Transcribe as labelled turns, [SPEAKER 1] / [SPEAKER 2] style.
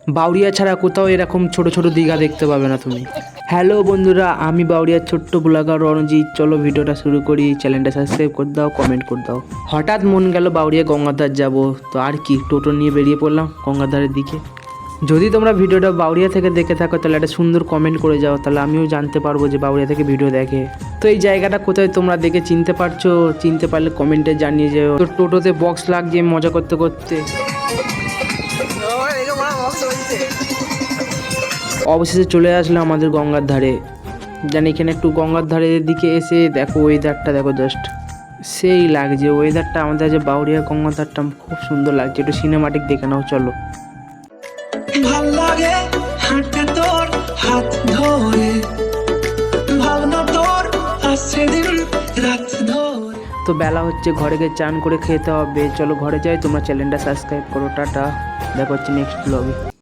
[SPEAKER 1] বাউরিয়া ছাড়া কোথাও এরকম ছোট ছোট দীঘা দেখতে পাবে না তুমি। হ্যালো বন্ধুরা, আমি বাউরিয়ার ছোট্ট ব্লগার রণজিৎ। চলো ভিডিওটা শুরু করি। চ্যানেলটা সাবস্ক্রাইব করে দাও, কমেন্ট করে দাও। হঠাৎ মন গেল বাউরিয়া গঙ্গাধার যাব, তো আর কি টোটো নিয়ে বেরিয়ে পড়লাম গঙ্গাধারের দিকে। যদি তোমরা ভিডিওটা বাউরিয়া থেকে দেখে থাকো তাহলে একটা সুন্দর কমেন্ট করে যাও, তাহলে আমিও জানতে পারবো যে বাউরিয়া থেকে ভিডিও দেখে। তো এই জায়গাটা কোথায় তোমরা দেখে চিনতে পারছো? চিনতে পারলে কমেন্টে জানিয়ে যাও। তো টোটোতে বক্স লাগিয়ে মজা করতে করতে অবশেষে চলে আসলাম আমাদের গঙ্গার ধারে। জানি এখানে একটু গঙ্গার ধারের দিকে এসে দেখো ওয়েদারটা দেখো, জাস্ট সেই লাগছে ওয়েদারটা। আমাদের যে বাউরিয়া গঙ্গার ধারটা খুব সুন্দর লাগছে, একটু সিনেমাটিক দেখে নাও চলো।
[SPEAKER 2] ভাল লাগে হাঁটতে তোর হাত ধরে, ভাবনা তোর আসছে দিন রাত ধরে।
[SPEAKER 1] তো বেলা হচ্ছে, ঘরে গিয়ে চান করে খেতে হবে। চলো ঘরে যাই, তোমরা চ্যানেলটা সাবস্ক্রাইব করো। টাটা, দেখা হচ্ছে নেক্সট ব্লগে।